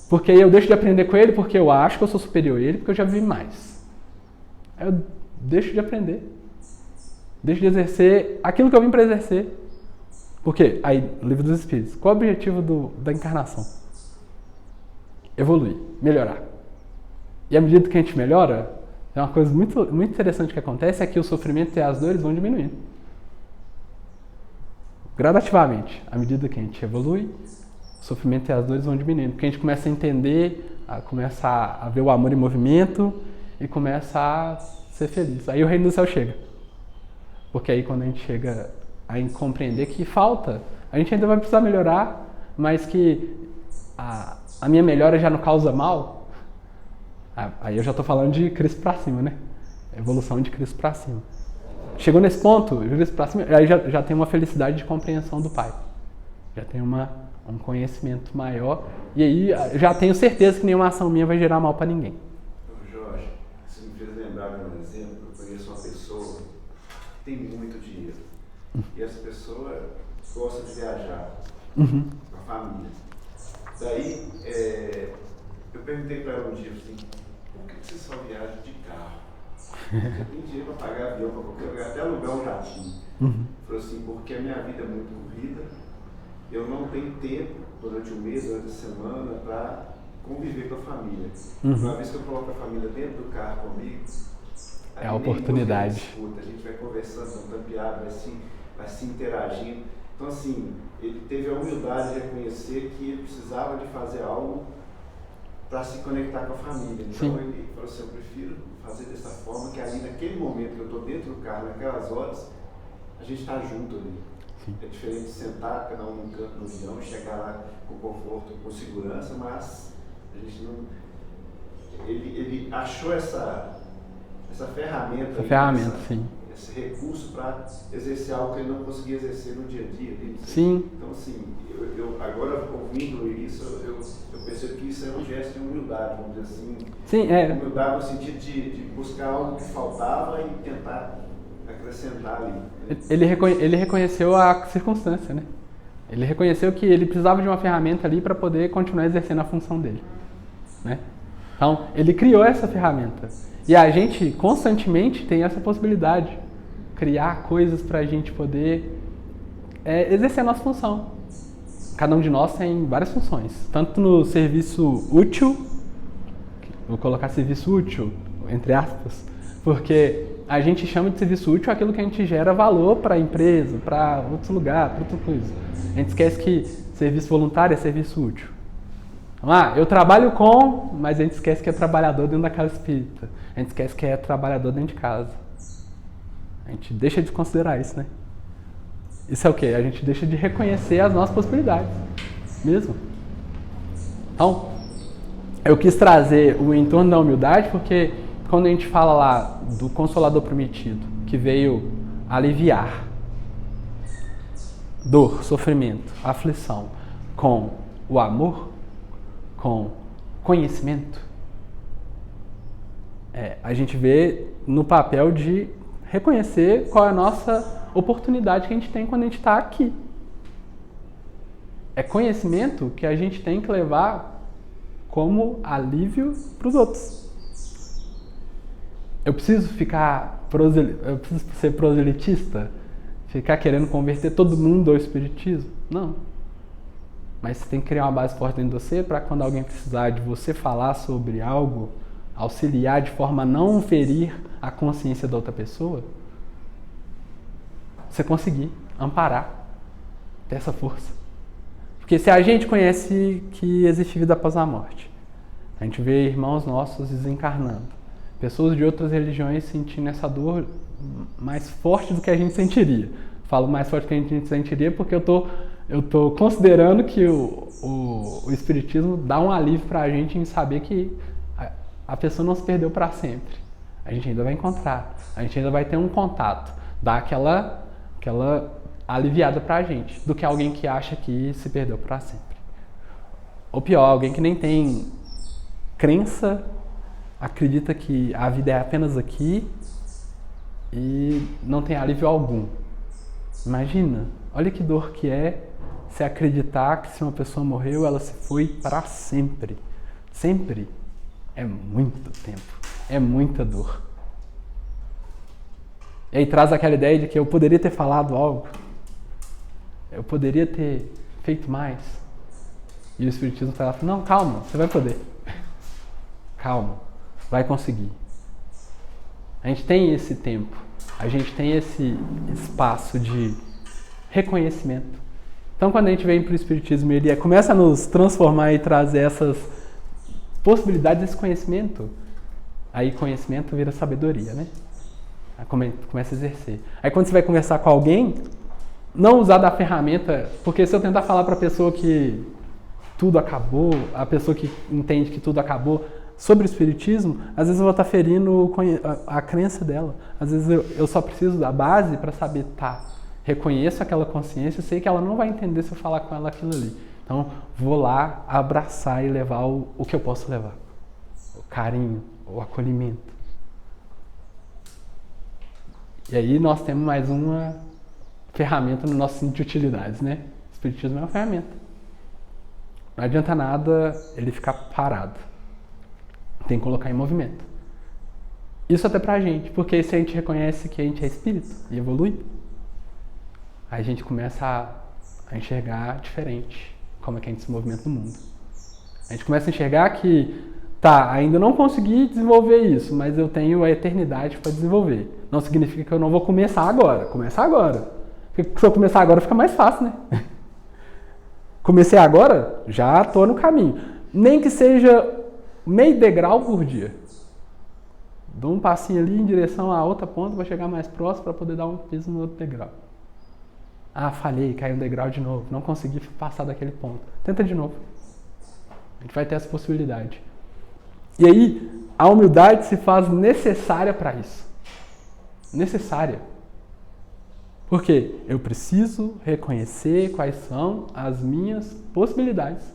Porque aí eu deixo de aprender com ele porque eu acho que eu sou superior a ele, porque eu já vivi mais. Aí eu deixo de aprender. Deixo de exercer aquilo que eu vim para exercer. Por quê? Aí, Livro dos Espíritos. Qual é o objetivo da encarnação? Evoluir, melhorar. E à medida que a gente melhora, é uma coisa muito, muito interessante que acontece, é que o sofrimento e as dores vão diminuindo. Gradativamente. À medida que a gente evolui, o sofrimento e as dores vão diminuindo. Porque a gente começa a entender, começa a ver o amor em movimento e começa a ser feliz. Aí o reino do céu chega. Porque aí quando a gente chega a compreender que falta, a gente ainda vai precisar melhorar, mas que a minha melhora já não causa mal, aí eu já estou falando de Cristo para cima, né? Evolução de Cristo para cima. Chegou nesse ponto, Cristo para cima, aí já tem uma felicidade de compreensão do Pai. Já tem um conhecimento maior, e aí já tenho certeza que nenhuma ação minha vai gerar mal para ninguém. Jorge, você me fez lembrar de um exemplo. Eu conheço uma pessoa que tem muito dinheiro. E essa pessoa gosta de viajar Uhum. com a família. Daí, eu perguntei para ela um dia assim, por que você só viaja de carro? Você tem dinheiro para pagar avião para qualquer lugar, até alugar um jatinho. Uhum. Falou assim, porque a minha vida é muito corrida, eu não tenho tempo durante o mês, durante a semana, para conviver com a família. Uma vez que eu coloco a família dentro do carro comigo, É a oportunidade. A gente vai conversando, contando piada, vai se interagindo. Então, assim, ele teve a humildade de reconhecer que ele precisava de fazer algo para se conectar com a família. Então, Sim. ele falou assim, eu prefiro fazer dessa forma, que ali naquele momento que eu estou dentro do carro, naquelas horas, a gente está junto ali. Sim. É diferente de sentar cada um num canto no avião, chegar lá com conforto, com segurança, mas a gente não... Ele achou essa ferramenta. Essa ferramenta, sim. Esse recurso para exercer algo que ele não conseguia exercer no dia a dia dele. Sim. Então, assim, eu agora ouvindo isso, eu percebo que isso é um gesto de humildade, vamos dizer assim. Sim, é. Humildade no sentido de buscar algo que faltava e tentar acrescentar ali. Né? Ele reconheceu a circunstância, né? Ele reconheceu que ele precisava de uma ferramenta ali para poder continuar exercendo a função dele, né? Então, ele criou essa ferramenta. E a gente constantemente tem essa possibilidade. Criar coisas para a gente poder exercer a nossa função. Cada um de nós tem várias funções. Tanto no serviço útil, vou colocar serviço útil, entre aspas, porque a gente chama de serviço útil aquilo que a gente gera valor para a empresa, para outro lugar, para outra coisa. A gente esquece que serviço voluntário é serviço útil. Eu trabalho com, mas a gente esquece que é trabalhador dentro da casa espírita. A gente esquece que é trabalhador dentro de casa. A gente deixa de considerar isso, né? Isso é o quê? A gente deixa de reconhecer as nossas possibilidades. Mesmo. Então, eu quis trazer o entorno da humildade porque quando a gente fala lá do Consolador Prometido, que veio aliviar dor, sofrimento, aflição com o amor, com conhecimento, a gente vê no papel de reconhecer qual é a nossa oportunidade que a gente tem quando a gente está aqui. É conhecimento que a gente tem que levar como alívio para os outros. Eu preciso ser proselitista? Ficar querendo converter todo mundo ao espiritismo? Não. Mas você tem que criar uma base forte dentro de você para quando alguém precisar de você falar sobre algo, auxiliar de forma a não ferir a consciência da outra pessoa, você conseguir amparar, ter essa força. Porque se a gente conhece que existe vida após a morte, a gente vê irmãos nossos desencarnando, pessoas de outras religiões sentindo essa dor mais forte do que a gente sentiria. Falo mais forte do que a gente sentiria porque eu tô considerando que o Espiritismo dá um alívio para a gente em saber que a pessoa não se perdeu para sempre. A gente ainda vai encontrar, a gente ainda vai ter um contato, dá aquela aliviada para a gente, do que alguém que acha que se perdeu para sempre. Ou pior, alguém que nem tem crença, acredita que a vida é apenas aqui e não tem alívio algum. Imagina, olha que dor que é se acreditar que se uma pessoa morreu, ela se foi para sempre. Sempre. É muito tempo. É muita dor. E aí traz aquela ideia de que eu poderia ter falado algo. Eu poderia ter feito mais. E o Espiritismo fala, não, calma, você vai poder. Calma, vai conseguir. A gente tem esse tempo. A gente tem esse espaço de reconhecimento. Então, quando a gente vem para o Espiritismo, ele começa a nos transformar e trazer essas possibilidades desse conhecimento. Aí, conhecimento vira sabedoria, né? Aí começa a exercer. Aí, quando você vai conversar com alguém, não usar da ferramenta, porque se eu tentar falar para a pessoa que tudo acabou, a pessoa que entende que tudo acabou, sobre o Espiritismo, às vezes eu vou estar ferindo a crença dela. Às vezes eu só preciso da base para saber, reconheço aquela consciência, sei que ela não vai entender se eu falar com ela aquilo ali. Então, vou lá abraçar e levar o que eu posso levar. O carinho, o acolhimento. E aí nós temos mais uma ferramenta no nosso cinto de utilidades, né? O Espiritismo é uma ferramenta. Não adianta nada ele ficar parado. Tem que colocar em movimento. Isso até pra gente, porque se a gente reconhece que a gente é espírito e evolui, aí a gente começa a enxergar diferente como é que a gente se movimenta no mundo. A gente começa a enxergar que, tá, ainda não consegui desenvolver isso, mas eu tenho a eternidade para desenvolver. Não significa que eu não vou começar agora. Começa agora. Porque se eu começar agora fica mais fácil, né? Comecei agora, já tô no caminho. Nem que seja meio degrau por dia. Dou um passinho ali em direção à outra ponta para chegar mais próximo para poder dar um piso no outro degrau. Ah, falhei, caiu um degrau de novo. Não consegui passar daquele ponto. Tenta de novo. A gente vai ter essa possibilidade. E aí, a humildade se faz necessária para isso. Necessária. Por quê? Eu preciso reconhecer quais são as minhas possibilidades.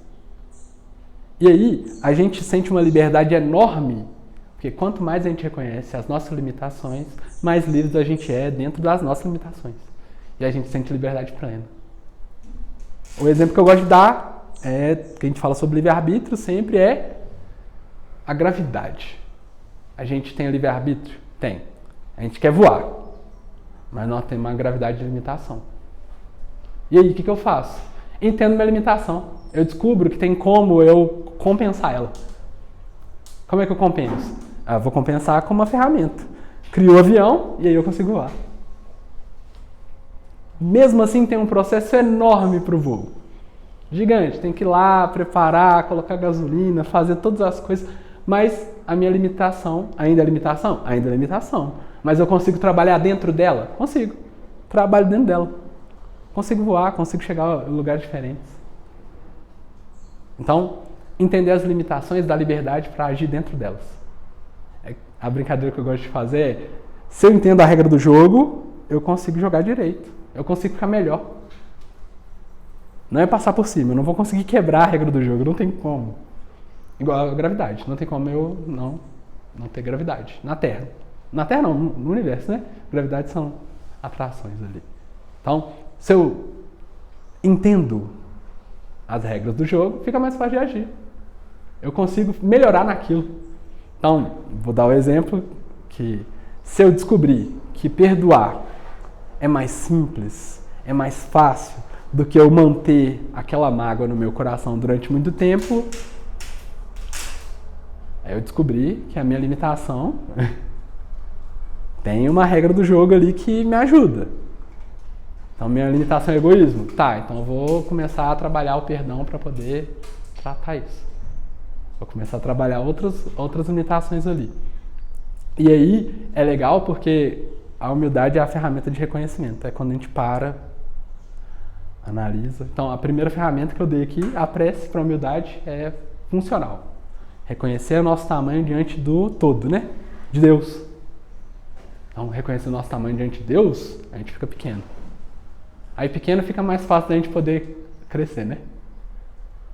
E aí, a gente sente uma liberdade enorme, porque quanto mais a gente reconhece as nossas limitações, mais livre a gente é dentro das nossas limitações. E a gente sente liberdade plena. O exemplo que eu gosto de dar, que a gente fala sobre livre-arbítrio, sempre é a gravidade. A gente tem o livre-arbítrio? Tem. A gente quer voar, mas nós temos uma gravidade de limitação. E aí, o que eu faço? Entendo minha limitação. Eu descubro que tem como eu compensar ela. Como é que eu compenso? Eu vou compensar com uma ferramenta. Crio o avião e aí eu consigo voar. Mesmo assim, tem um processo enorme para o voo. Gigante. Tem que ir lá, preparar, colocar gasolina, fazer todas as coisas. Mas a minha limitação, ainda é limitação? Ainda é limitação. Mas eu consigo trabalhar dentro dela? Consigo. Trabalho dentro dela. Consigo voar, consigo chegar a lugares diferentes. Então, entender as limitações da liberdade para agir dentro delas. A brincadeira que eu gosto de fazer é, se eu entendo a regra do jogo, eu consigo jogar direito. Eu consigo ficar melhor. Não é passar por cima, eu não vou conseguir quebrar a regra do jogo, não tem como. Igual a gravidade, não tem como eu não ter gravidade na Terra. Na Terra não, no universo, né? Gravidade são atrações ali. Então, se eu entendo as regras do jogo, fica mais fácil de agir. Eu consigo melhorar naquilo. Então, vou dar o exemplo que se eu descobrir que perdoar é mais simples, é mais fácil do que eu manter aquela mágoa no meu coração durante muito tempo, aí eu descobri que a minha limitação tem uma regra do jogo ali que me ajuda. Então, minha limitação é egoísmo? Tá, então eu vou começar a trabalhar o perdão para poder tratar isso. Vou começar a trabalhar outras limitações ali. E aí é legal porque a humildade é a ferramenta de reconhecimento. É quando a gente para, analisa. Então, a primeira ferramenta que eu dei aqui, a prece para a humildade, é funcional. Reconhecer o nosso tamanho diante do todo, né? De Deus. Então, reconhecer o nosso tamanho diante de Deus, a gente fica pequeno. Aí pequeno fica mais fácil da gente poder crescer, né?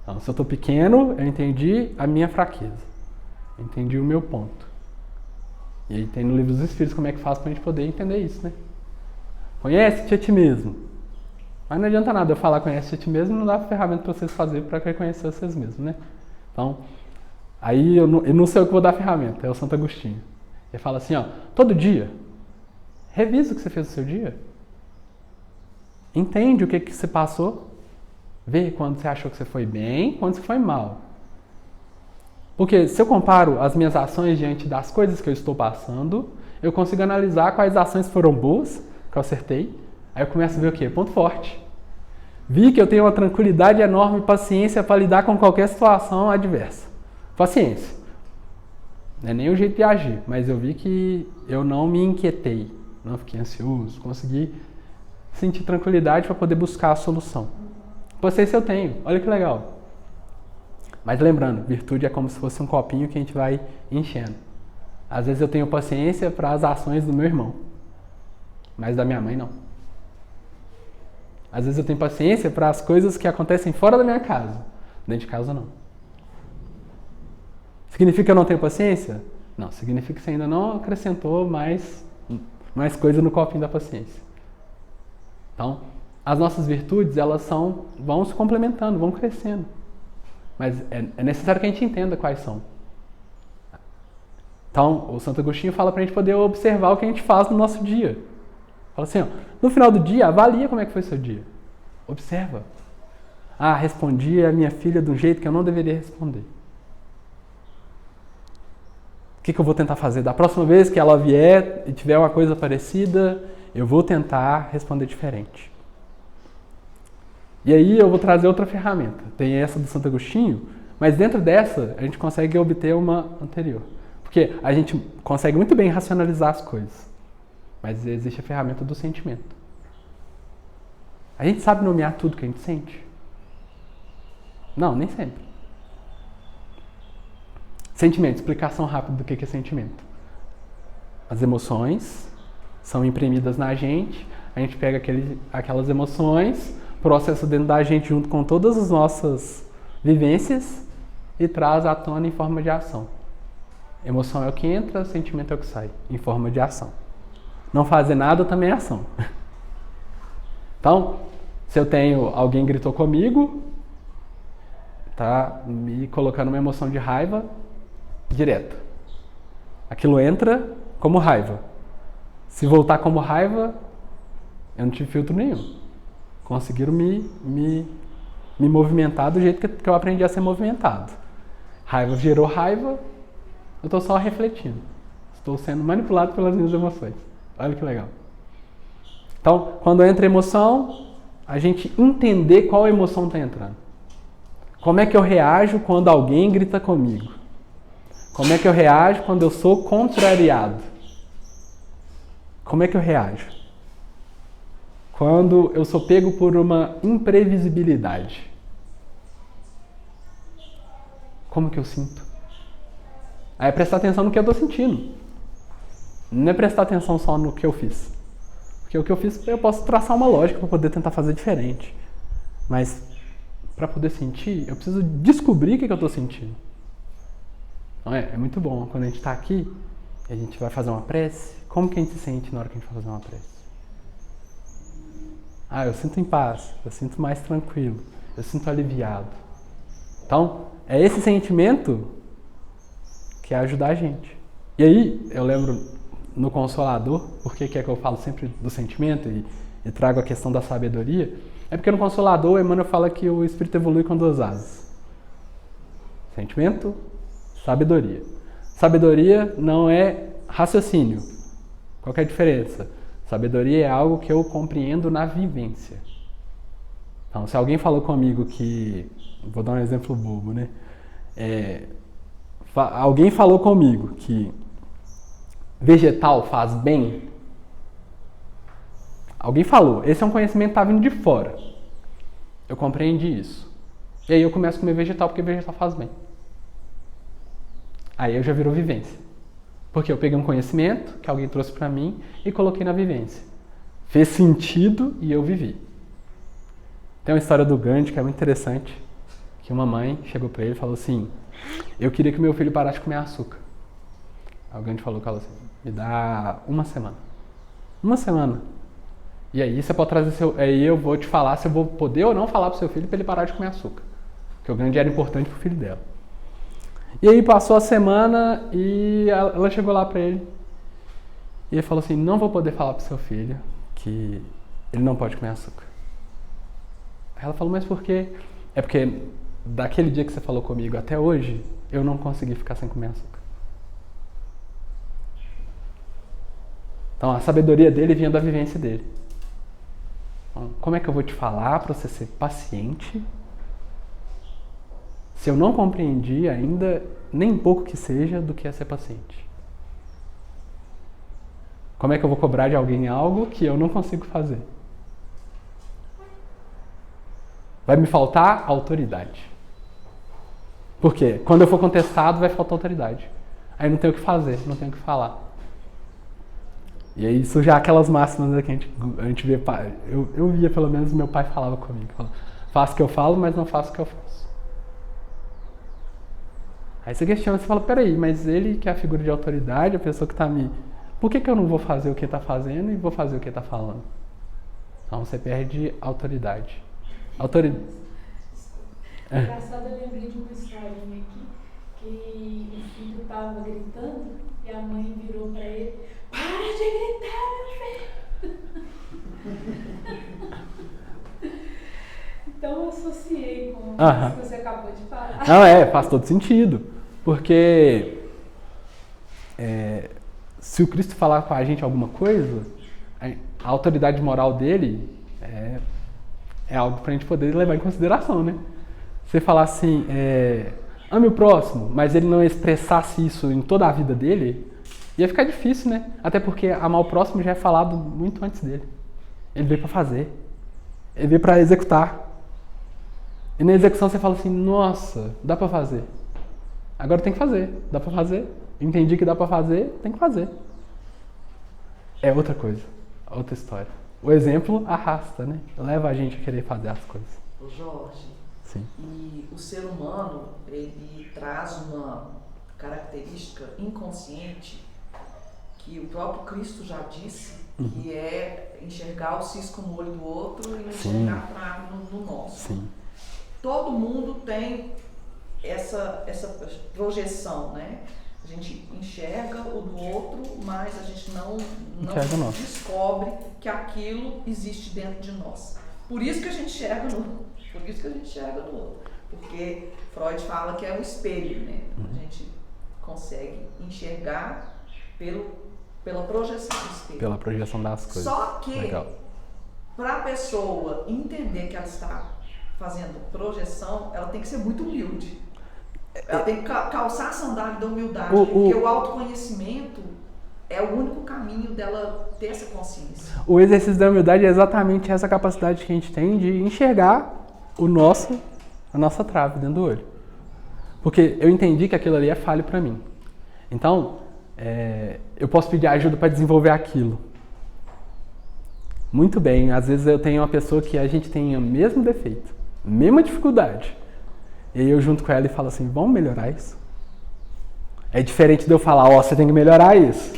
Então, se eu estou pequeno, eu entendi a minha fraqueza. Eu entendi o meu ponto. E aí tem no Livro dos Espíritos como é que faz para a gente poder entender isso, né? Conhece-te a ti mesmo. Mas não adianta nada eu falar conhece-te a ti mesmo, não dá ferramenta para vocês fazerem para reconhecer vocês mesmos, né? Então, aí eu não sei o que vou dar ferramenta, é o Santo Agostinho. Ele fala assim, ó, todo dia, revisa o que você fez no seu dia. Entende o que você passou. Vê quando você achou que você foi bem, quando você foi mal. Porque se eu comparo as minhas ações diante das coisas que eu estou passando, eu consigo analisar quais ações foram boas, que eu acertei. Aí eu começo a ver o quê? Ponto forte. Vi que eu tenho uma tranquilidade enorme e paciência para lidar com qualquer situação adversa. Paciência. Não é nem o jeito de agir, mas eu vi que eu não me inquietei, não fiquei ansioso, consegui sentir tranquilidade para poder buscar a solução. Paciência eu tenho, olha que legal. Mas lembrando, virtude é como se fosse um copinho que a gente vai enchendo. Às vezes eu tenho paciência para as ações do meu irmão, mas da minha mãe não. Às vezes eu tenho paciência para as coisas que acontecem fora da minha casa, dentro de casa não. Significa que eu não tenho paciência? Não, significa que você ainda não acrescentou mais mais coisa no copinho da paciência. Então, as nossas virtudes, elas vão se complementando, vão crescendo. Mas é necessário que a gente entenda quais são. Então, o Santo Agostinho fala para a gente poder observar o que a gente faz no nosso dia. Fala assim, ó, no final do dia, avalia como é que foi o seu dia. Observa. Ah, respondi a minha filha de um jeito que eu não deveria responder. O que eu vou tentar fazer? Da próxima vez que ela vier e tiver uma coisa parecida, eu vou tentar responder diferente. E aí eu vou trazer outra ferramenta. Tem essa do Santo Agostinho, mas dentro dessa a gente consegue obter uma anterior. Porque a gente consegue muito bem racionalizar as coisas, mas existe a ferramenta do sentimento. A gente sabe nomear tudo que a gente sente? Não, nem sempre. Sentimento, explicação rápida do que é sentimento. As emoções são imprimidas na gente, a gente pega aquelas emoções, processa dentro da gente junto com todas as nossas vivências e traz à tona em forma de ação. Emoção é o que entra, sentimento é o que sai, em forma de ação. Não fazer nada também é ação. Então, se eu tenho alguém gritou comigo, tá me colocando uma emoção de raiva direta. Aquilo entra como raiva. Se voltar como raiva, eu não tive filtro nenhum. Conseguiram me movimentar do jeito que eu aprendi a ser movimentado. Raiva gerou raiva, eu estou só refletindo. Estou sendo manipulado pelas minhas emoções. Olha que legal. Então, quando entra emoção, a gente entender qual emoção está entrando. Como é que eu reajo quando alguém grita comigo? Como é que eu reajo quando eu sou contrariado? Como é que eu reajo? Quando eu sou pego por uma imprevisibilidade. Como que eu sinto? Aí é prestar atenção no que eu estou sentindo. Não é prestar atenção só no que eu fiz. Porque o que eu fiz, eu posso traçar uma lógica para poder tentar fazer diferente. Mas, para poder sentir, eu preciso descobrir o que eu estou sentindo. Então, é muito bom quando a gente está aqui, a gente vai fazer uma prece. Como que a gente se sente na hora que a gente vai fazer uma prece? Ah, eu sinto em paz, eu sinto mais tranquilo, eu sinto aliviado. Então, é esse sentimento que ajuda a gente. E aí, eu lembro no Consolador, por que é que eu falo sempre do sentimento e trago a questão da sabedoria? É porque no Consolador, Emmanuel fala que o espírito evolui com 2 asas. Sentimento, sabedoria. Sabedoria não é raciocínio. Qual que é a diferença? Sabedoria é algo que eu compreendo na vivência. Então, se alguém falou comigo que... Vou dar um exemplo bobo, né? Alguém falou comigo que vegetal faz bem. Alguém falou. Esse é um conhecimento que está vindo de fora. Eu compreendi isso. E aí eu começo a comer vegetal porque vegetal faz bem. Aí eu já virou vivência. Porque eu peguei um conhecimento que alguém trouxe para mim e coloquei na vivência. Fez sentido e eu vivi. Tem uma história do Gandhi que é muito interessante. Que uma mãe chegou para ele e falou assim: eu queria que meu filho parasse de comer açúcar. Aí o Gandhi falou com ela assim: me dá 1 semana. 1 semana. E aí você pode trazer aí eu vou te falar se eu vou poder ou não falar pro seu filho para ele parar de comer açúcar. Porque o Gandhi era importante pro filho dela. E aí passou a semana e ela chegou lá para ele. E ele falou assim: não vou poder falar pro seu filho que ele não pode comer açúcar. Aí ela falou: mas por quê? É porque daquele dia que você falou comigo até hoje, eu não consegui ficar sem comer açúcar. Então a sabedoria dele vinha da vivência dele. Então, como é que eu vou te falar para você ser paciente se eu não compreendi ainda, nem pouco que seja, do que é ser paciente? Como é que eu vou cobrar de alguém algo que eu não consigo fazer? Vai me faltar autoridade. Por quê? Quando eu for contestado, vai faltar autoridade. Aí não tenho o que fazer, não tenho o que falar. E aí surgem aquelas máximas que a gente vê. Eu via, pelo menos, meu pai falava comigo. Faço o que eu falo, mas não faço o que eu faço. Aí você questiona, você fala: peraí, mas ele que é a figura de autoridade, a pessoa que está me por que eu não vou fazer o que está fazendo e vou fazer o que está falando? Então você perde autoridade. Engraçado, eu lembrei de uma historinha aqui, que o filho estava gritando e a mãe virou para ele: para de gritar, meu filho! Então eu associei com isso que você acabou de falar. Não, faz todo sentido. Porque se o Cristo falar com a gente alguma coisa, a autoridade moral dele é algo pra gente poder levar em consideração, né? Você falar assim, ame o próximo, mas ele não expressasse isso em toda a vida dele, ia ficar difícil, né? Até porque amar o próximo já é falado muito antes dele. Ele veio pra fazer. Ele veio pra executar. E na execução você fala assim, nossa, dá pra fazer. Agora tem que fazer. Dá pra fazer. Entendi que dá pra fazer, tem que fazer. É outra coisa. Outra história. O exemplo arrasta, né? Leva a gente a querer fazer as coisas. Ô Jorge, sim. E o ser humano, ele traz uma característica inconsciente que o próprio Cristo já disse, que é enxergar o cisco no olho do outro e enxergar a trave no nosso. Sim. Todo mundo tem essa projeção, né? A gente enxerga o do outro, mas a gente não descobre que aquilo existe dentro de nós. Por isso que a gente enxerga no outro. Porque Freud fala que é um espelho, né? A gente consegue enxergar pela projeção do espelho. Pela projeção das coisas. Só que, para a pessoa entender que ela está fazendo projeção, ela tem que ser muito humilde. Ela tem que calçar a sandália da humildade, porque o autoconhecimento é o único caminho dela ter essa consciência. O exercício da humildade é exatamente essa capacidade que a gente tem de enxergar a nossa trave dentro do olho. Porque eu entendi que aquilo ali é falho para mim. Então, eu posso pedir ajuda para desenvolver aquilo. Muito bem, às vezes eu tenho uma pessoa que a gente tem o mesmo defeito, a mesma dificuldade. E aí eu junto com ela e falo assim, vamos melhorar isso? É diferente de eu falar, você tem que melhorar isso.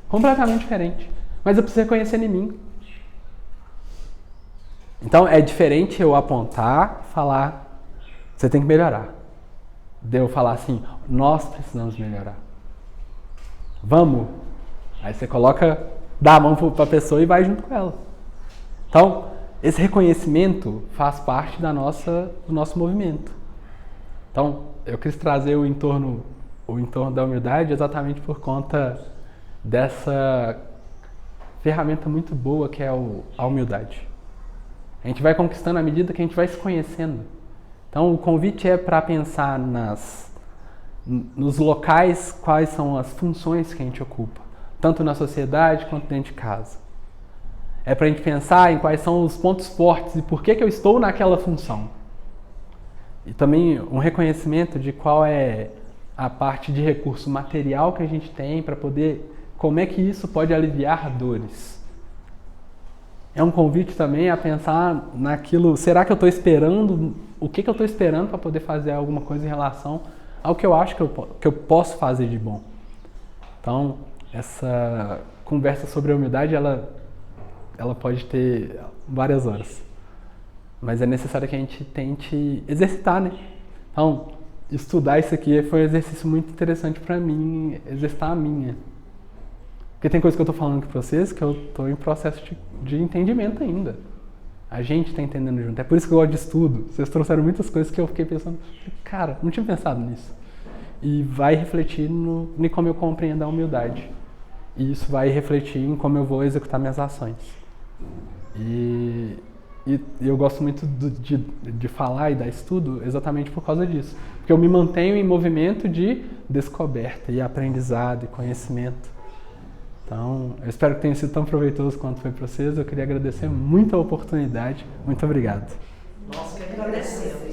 Completamente diferente. Mas eu preciso reconhecer em mim. Então é diferente eu apontar, falar, você tem que melhorar. De eu falar assim, nós precisamos melhorar. Vamos. Aí você dá a mão para a pessoa e vai junto com ela. Então, esse reconhecimento faz parte do nosso movimento. Então, eu quis trazer o entorno da humildade exatamente por conta dessa ferramenta muito boa que é a humildade. A gente vai conquistando à medida que a gente vai se conhecendo. Então, o convite é para pensar nos locais, quais são as funções que a gente ocupa, tanto na sociedade quanto dentro de casa. É para a gente pensar em quais são os pontos fortes e por que eu estou naquela função. E também um reconhecimento de qual é a parte de recurso material que a gente tem para poder, como é que isso pode aliviar dores. É um convite também a pensar naquilo, será que eu estou esperando, o que eu estou esperando para poder fazer alguma coisa em relação ao que eu acho que eu posso fazer de bom. Então, essa conversa sobre a humildade, ela pode ter várias horas. Mas é necessário que a gente tente exercitar, né? Então, estudar isso aqui foi um exercício muito interessante para mim, exercitar a minha. Porque tem coisa que eu tô falando aqui pra vocês que eu tô em processo de entendimento ainda. A gente tá entendendo junto. É por isso que eu gosto de estudo. Vocês trouxeram muitas coisas que eu fiquei pensando, cara, não tinha pensado nisso. E vai refletir em como eu compreendo a humildade. E isso vai refletir em como eu vou executar minhas ações. E eu gosto muito de falar e dar estudo exatamente por causa disso. Porque eu me mantenho em movimento de descoberta e aprendizado e conhecimento. Então, eu espero que tenha sido tão proveitoso quanto foi para vocês. Eu queria agradecer muito a oportunidade. Muito obrigado. Nós que agradecemos.